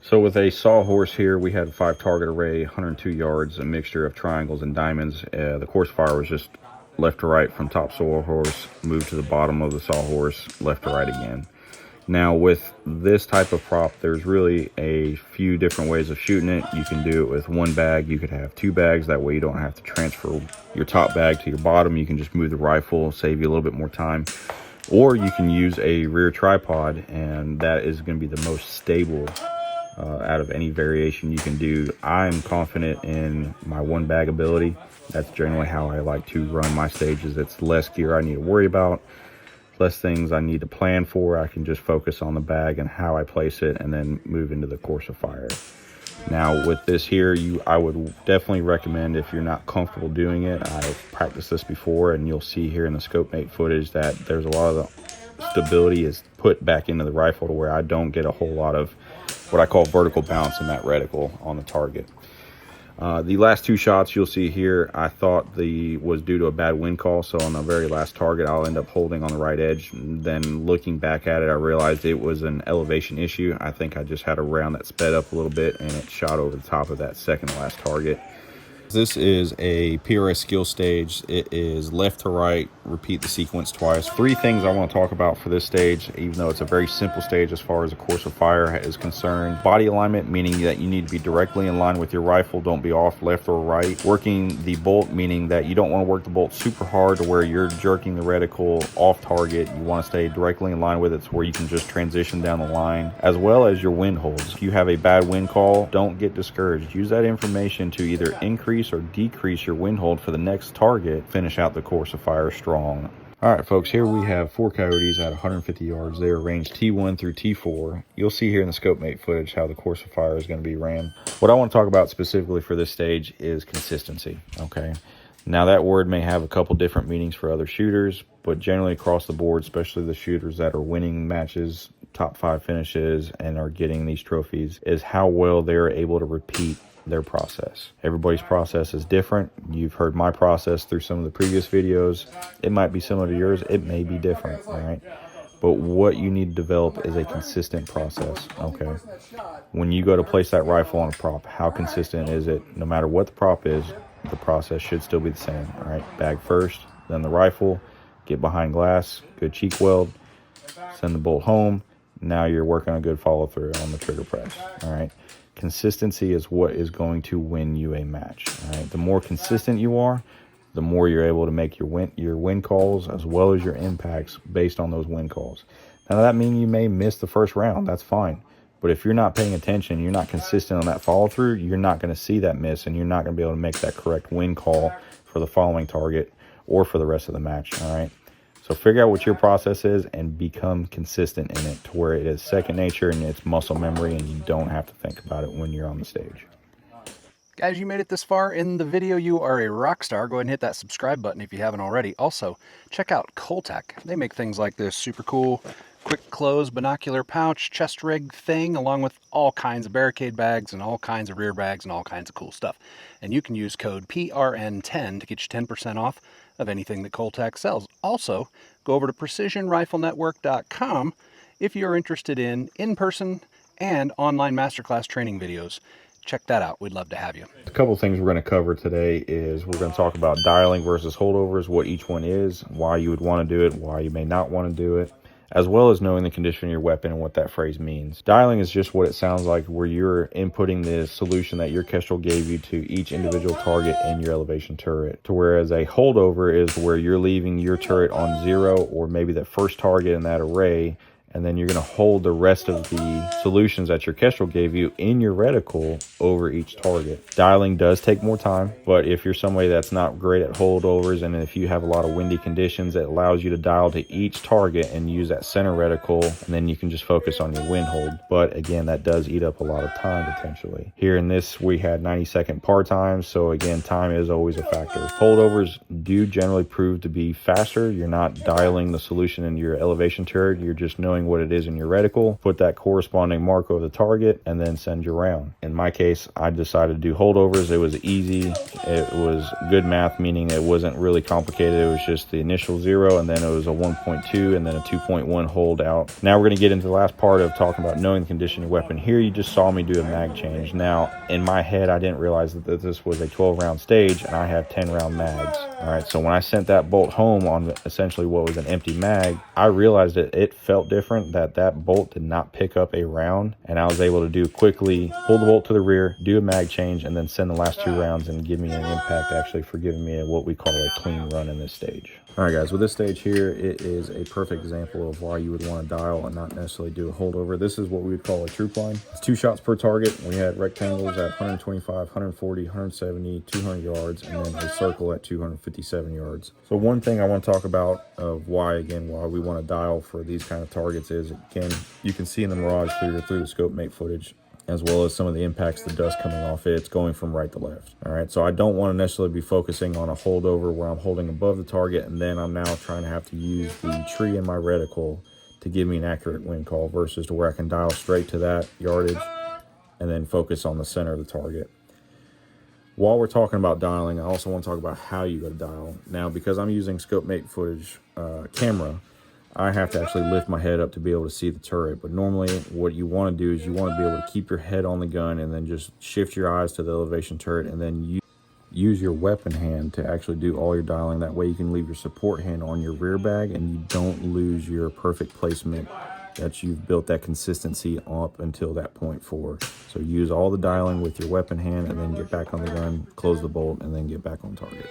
So with a sawhorse here, we had a 5 target array, 102 yards, a mixture of triangles and diamonds. The course fire was just left to right from top sawhorse, moved to the bottom of the sawhorse, left to right again. Now with this type of prop, there's really a few different ways of shooting it. You can do it with one bag. You could have 2 bags. That way you don't have to transfer your top bag to your bottom. You can just move the rifle, save you a little bit more time. Or you can use a rear tripod, and that is going to be the most stable out of any variation you can do. I'm confident in my one bag ability. That's generally how I like to run my stages. It's less gear I need to worry about, less things I need to plan for. I can just focus on the bag and how I place it, and then move into the course of fire. Now with this here, I would definitely recommend, if you're not comfortable doing it, I've practiced this before, and you'll see here in the scope mate footage that there's a lot of the stability is put back into the rifle to where I don't get a whole lot of what I call vertical bounce in that reticle on the target. The last 2 shots you'll see here, I thought was due to a bad wind call. So on the very last target, I'll end up holding on the right edge. Then looking back at it, I realized it was an elevation issue. I think I just had a round that sped up a little bit, and it shot over the top of that second to last target. This is a PRS skill stage. It is left to right, repeat the sequence twice. 3 things I want to talk about for this stage, even though it's a very simple stage as far as a course of fire is concerned. Body alignment, meaning that you need to be directly in line with your rifle. Don't be off left or right. Working the bolt, meaning that you don't want to work the bolt super hard to where you're jerking the reticle off target. You want to stay directly in line with it to where you can just transition down the line, as well as your wind holds. If you have a bad wind call, don't get discouraged. Use that information to either increase or decrease your wind hold for the next target. Finish out the course of fire strong. All right, folks, here we have 4 coyotes at 150 yards. They are ranged T1 through T4. You'll see here in the scope mate footage how the course of fire is going to be ran. What I want to talk about specifically for this stage is consistency, okay? Now that word may have a couple different meanings for other shooters, but generally across the board, especially the shooters that are winning matches, top 5 finishes, and are getting these trophies, is how well they're able to repeat their process. Everybody's process is different. You've heard my process through some of the previous videos. It might be similar to yours. It may be different, all right? But what you need to develop is a consistent process, okay? When you go to place that rifle on a prop, how consistent is it? No matter what the prop is, the process should still be the same, all right? Bag first, then the rifle, get behind glass, good cheek weld, send the bolt home. Now you're working on a good follow through on the trigger press, all right? Consistency is what is going to win you a match. All right? The more consistent you are, the more you're able to make your win calls as well as your impacts based on those win calls. Now that means you may miss the first round. That's fine. But if you're not paying attention, you're not consistent on that follow through, you're not going to see that miss, and you're not going to be able to make that correct win call for the following target or for the rest of the match. All right. So figure out what your process is and become consistent in it to where it is second nature and it's muscle memory, and you don't have to think about it when you're on the stage. Guys, you made it this far in the video. You are a rock star. Go ahead and hit that subscribe button if you haven't already. Also, check out Coltec. They make things like this super cool quick close binocular pouch chest rig thing, along with all kinds of barricade bags and all kinds of rear bags and all kinds of cool stuff. And you can use code PRN10 to get you 10% off of anything that Coltec sells. Also, go over to precisionriflenetwork.com if you're interested in in-person and online masterclass training videos. Check that out. We'd love to have you. A couple of things we're going to cover today is we're going to talk about dialing versus holdovers, what each one is, why you would want to do it, why you may not want to do it, as well as knowing the condition of your weapon and what that phrase means. Dialing is just what it sounds like, where you're inputting the solution that your Kestrel gave you to each individual target in your elevation turret. To whereas a holdover is where you're leaving your turret on 0 or maybe the first target in that array, and then you're going to hold the rest of the solutions that your Kestrel gave you in your reticle over each target. Dialing does take more time, but if you're somebody that's not great at holdovers, and if you have a lot of windy conditions, it allows you to dial to each target and use that center reticle, and then you can just focus on your wind hold. But again, that does eat up a lot of time potentially. Here in this, we had 90-second par times, so again, time is always a factor. Holdovers do generally prove to be faster. You're not dialing the solution in your elevation turret, you're just knowing knowing what it is in your reticle, put that corresponding mark over the target, and then send your round. In my case, I decided to do holdovers. It was easy. It was good math, meaning it wasn't really complicated. It was just the initial 0, and then it was a 1.2, and then a 2.1 hold out. Now we're going to get into the last part of talking about knowing the condition of your weapon. Here you just saw me do a mag change. Now, in my head, I didn't realize that this was a 12-round stage, and I have 10-round mags. All right, so when I sent that bolt home on essentially what was an empty mag, I realized that it felt different, that bolt did not pick up a round, and I was able to do quickly, pull the bolt to the rear, do a mag change, and then send the last 2 rounds and give me an impact, actually for giving me what we call a clean run in this stage. All right, guys, with this stage here, it is a perfect example of why you would want to dial and not necessarily do a holdover. This is what we would call a troop line. It's 2 shots per target. We had rectangles at 125, 140, 170, 200 yards, and then a circle at 257 yards. So one thing I want to talk about of why we want to dial for these kind of targets is, again, you can see in the mirage through the scope mate footage, as well as some of the impacts, the dust coming off it, it's going from right to left. All right, so I don't want to necessarily be focusing on a holdover where I'm holding above the target and then I'm now trying to have to use the tree in my reticle to give me an accurate wind call, versus to where I can dial straight to that yardage and then focus on the center of the target. While we're talking about dialing, I also want to talk about how you go to dial. Now, because I'm using scope mate footage camera, I have to actually lift my head up to be able to see the turret. But normally what you want to do is you want to be able to keep your head on the gun and then just shift your eyes to the elevation turret, and then use your weapon hand to actually do all your dialing. That way you can leave your support hand on your rear bag and you don't lose your perfect placement that you've built that consistency up until that point for. So use all the dialing with your weapon hand and then get back on the gun, close the bolt, and then get back on target.